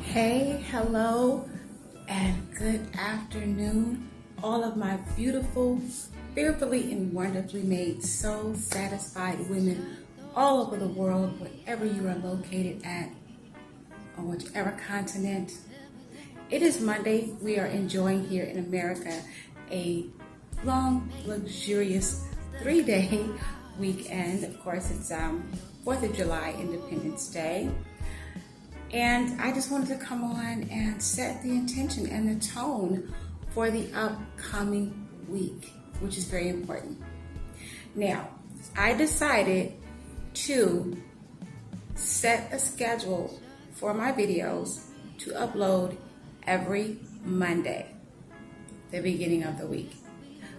Hey, hello, and good afternoon, all of my beautiful, fearfully and wonderfully made, soul satisfied women all over the world, wherever you are located at, on whichever continent. It is Monday. We are enjoying here in America a long, luxurious 3-day weekend. Of course, it's 4th of July, Independence Day. And I just wanted to come on and set the intention and the tone for the upcoming week, which is very important. Now, I decided to set a schedule for my videos to upload every Monday, the beginning of the week.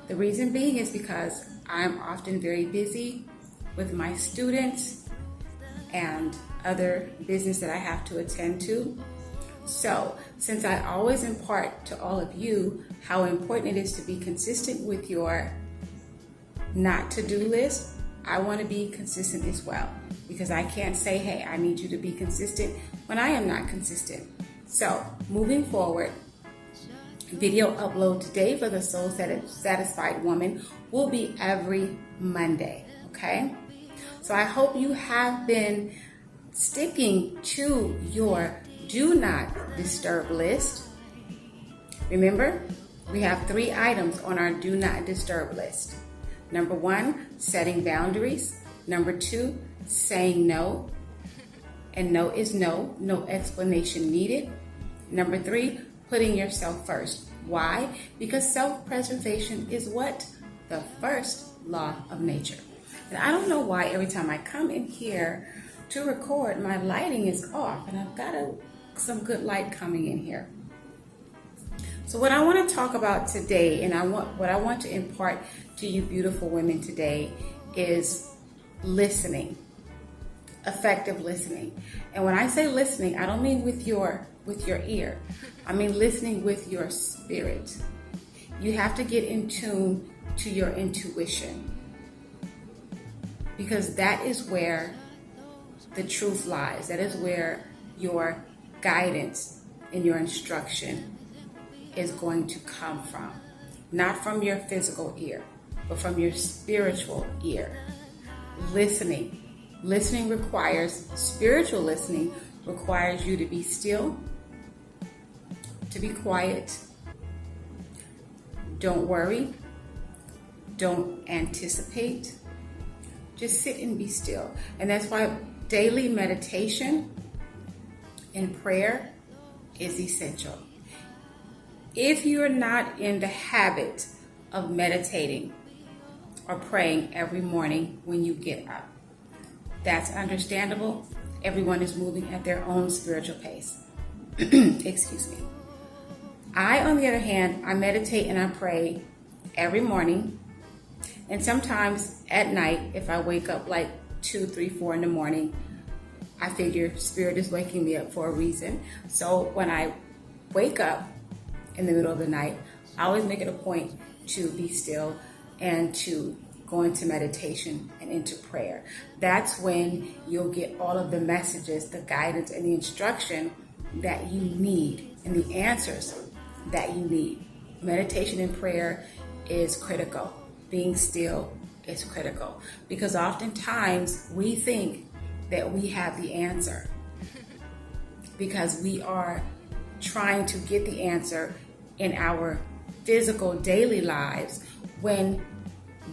The reason being is because I'm often very busy with my students and other business that I have to attend to. So, since I always impart to all of you how important it is to be consistent with your not to-do list, I want to be consistent as well, because I can't say, hey, I need you to be consistent when I am not consistent. So, moving forward, video upload today for the Soul Satisfied Woman will be every Monday, okay? So I hope you have been sticking to your do not disturb list. Remember, we have 3 items on our do not disturb list. Number 1, setting boundaries. Number 2, saying no. And no is no, no explanation needed. Number 3, putting yourself first. Why? Because self-preservation is what? The first law of nature. And I don't know why every time I come in here to record, my lighting is off, and I've got some good light coming in here. So what I want to talk about today, and what I want to impart to you beautiful women today, is listening, effective listening. And when I say listening, I don't mean with your ear. I mean listening with your spirit. You have to get in tune to your intuition, because that is where the truth lies. That is where your guidance and your instruction is going to come from. Not from your physical ear, but from your spiritual ear. Listening. Listening requires, spiritual listening requires you to be still, to be quiet. Don't worry. Don't anticipate. Just sit and be still. And that's why daily meditation and prayer is essential. If you're not in the habit of meditating or praying every morning when you get up, that's understandable. Everyone is moving at their own spiritual pace. Excuse me. I, on the other hand, I meditate and I pray every morning. And sometimes at night, if I wake up like 2, 3, 4 in the morning, I figure Spirit is waking me up for a reason. So when I wake up in the middle of the night, I always make it a point to be still and to go into meditation and into prayer. That's when you'll get all of the messages, the guidance, and the instruction that you need, and the answers that you need. Meditation and prayer is critical. Being still is critical, because oftentimes we think that we have the answer because we are trying to get the answer in our physical daily lives, when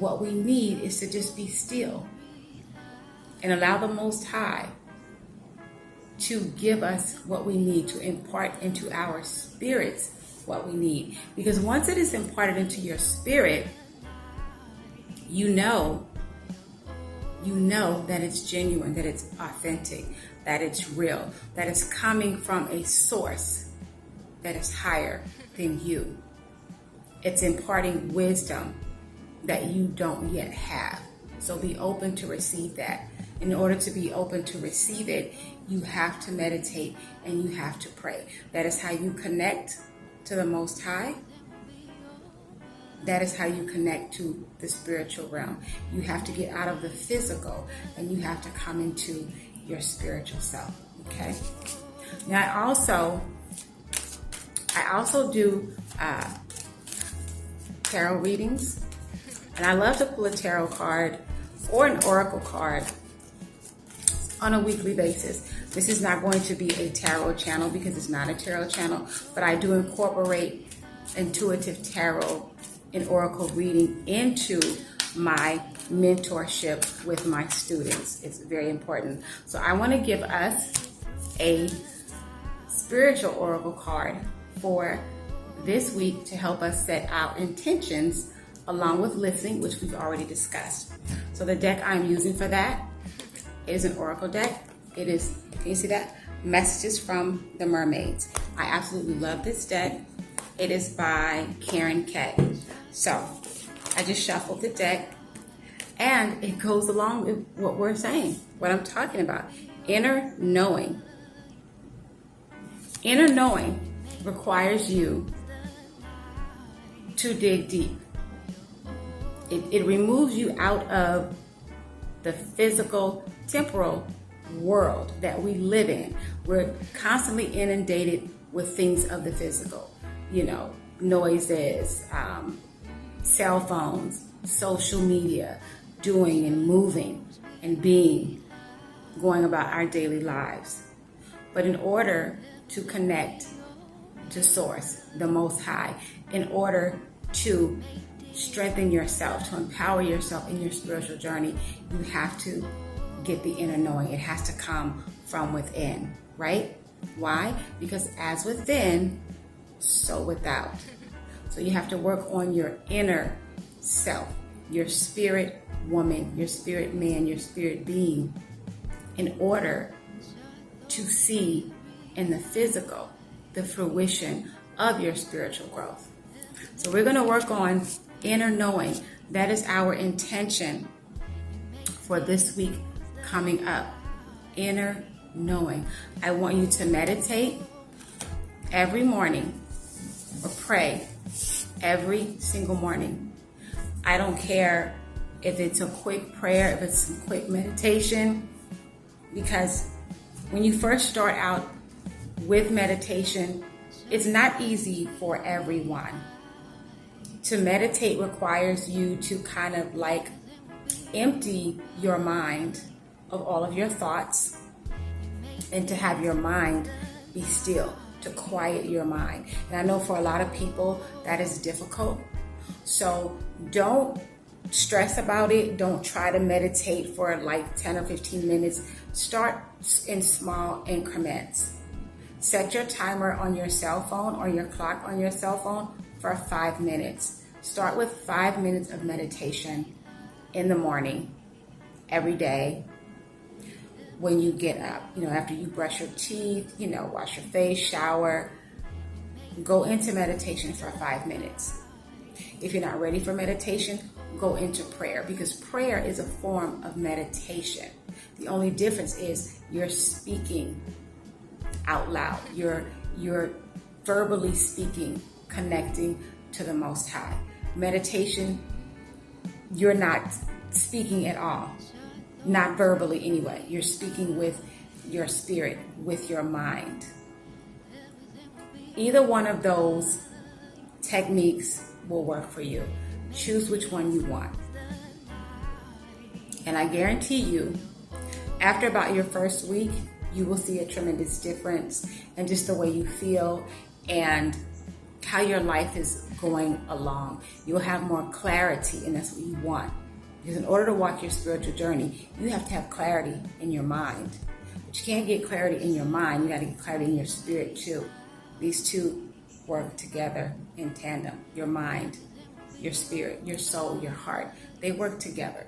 what we need is to just be still and allow the Most High to give us what we need, to impart into our spirits what we need. Because once it is imparted into your spirit, you know that it's genuine, that it's authentic, that it's real, that it's coming from a source that is higher than you. It's imparting wisdom that you don't yet have. So be open to receive that. In order to be open to receive it, you have to meditate and you have to pray. That is how you connect to the Most High. That is how you connect to the spiritual realm. You have to get out of the physical and you have to come into your spiritual self, okay? Now I also do tarot readings, and I love to pull a tarot card or an oracle card on a weekly basis. This is not going to be a tarot channel because it's not a tarot channel, but I do incorporate intuitive tarot and oracle reading into my mentorship with my students. It's very important. So I want to give us a spiritual oracle card for this week to help us set our intentions along with listening, which we've already discussed. So the deck I'm using for that is an oracle deck. It is, can you see that? Messages from the Mermaids. I absolutely love this deck. It is by Karen K. So I just shuffled the deck, and it goes along with what we're saying, what I'm talking about. Inner knowing. Inner knowing requires you to dig deep. It removes you out of the physical, temporal world that we live in. We're constantly inundated with things of the physical, noises, cell phones, social media, doing and moving and being, going about our daily lives. But in order to connect to Source, the Most High, in order to strengthen yourself, to empower yourself in your spiritual journey, you have to get the inner knowing. It has to come from within, right? Why? Because as within, so without. So you have to work on your inner self, your spirit woman, your spirit man, your spirit being, in order to see in the physical the fruition of your spiritual growth. So we're going to work on inner knowing. That is our intention for this week coming up. Inner knowing. I want you to meditate every morning or pray every single morning. I don't care if it's a quick prayer, if it's some quick meditation, because when you first start out with meditation, it's not easy for everyone. To meditate requires you to kind of like empty your mind of all of your thoughts and to have your mind be still, to quiet your mind. And I know for a lot of people that is difficult. So don't stress about it. Don't try to meditate for like 10 or 15 minutes. Start in small increments. Set your timer on your cell phone or your clock on your cell phone for 5 minutes. Start with 5 minutes of meditation in the morning, every day, when you get up, after you brush your teeth, wash your face, shower, go into meditation for 5 minutes. If you're not ready for meditation, go into prayer, because prayer is a form of meditation. The only difference is you're speaking out loud. You're verbally speaking, connecting to the Most High. Meditation, you're not speaking at all. Not verbally anyway. You're speaking with your spirit, with your mind. Either one of those techniques will work for you. Choose which one you want. And I guarantee you, after about your first week, you will see a tremendous difference in just the way you feel and how your life is going along. You'll have more clarity, and that's what you want. Because in order to walk your spiritual journey, you have to have clarity in your mind. But you can't get clarity in your mind. You got to get clarity in your spirit too. These two work together in tandem. Your mind, your spirit, your soul, your heart. They work together.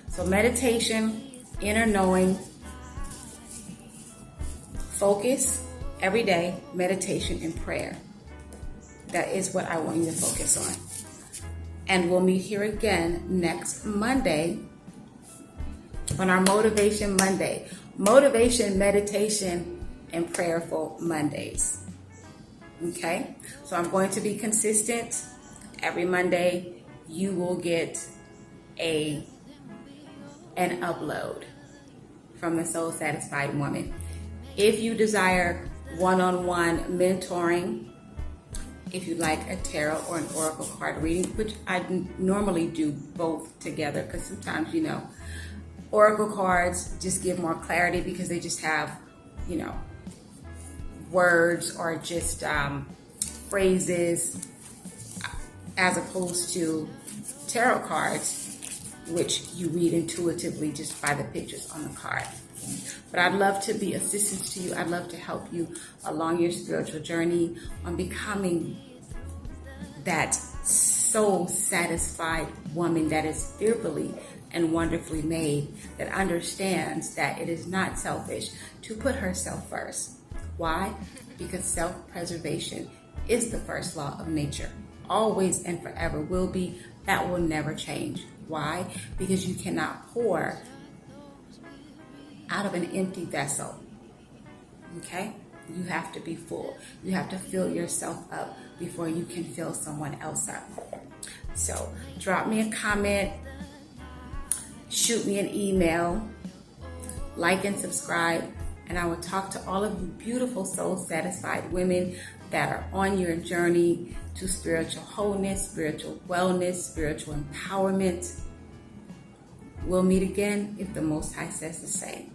So meditation, inner knowing, focus every day, meditation and prayer. That is what I want you to focus on. And we'll meet here again next Monday on our Motivation Monday. Motivation, meditation, and prayerful Mondays. Okay? So I'm going to be consistent. Every Monday, you will get an upload from the Soul Satisfied Woman. If you desire one-on-one mentoring, if you like a tarot or an oracle card reading, which I normally do both together, because sometimes, oracle cards just give more clarity because they just have, words or just phrases, as opposed to tarot cards, which you read intuitively just by the pictures on the card. But I'd love to be assistance to you. I'd love to help you along your spiritual journey on becoming that soul satisfied woman that is fearfully and wonderfully made, that understands that it is not selfish to put herself first. Why? Because self-preservation is the first law of nature. Always and forever will be. That will never change. Why? Because you cannot pour out of an empty vessel. Okay? You have to be full. You have to fill yourself up before you can fill someone else up. So drop me a comment, shoot me an email, like and subscribe, and I will talk to all of you beautiful soul-satisfied women that are on your journey to spiritual wholeness, spiritual wellness, spiritual empowerment. We'll meet again if the Most High says the same.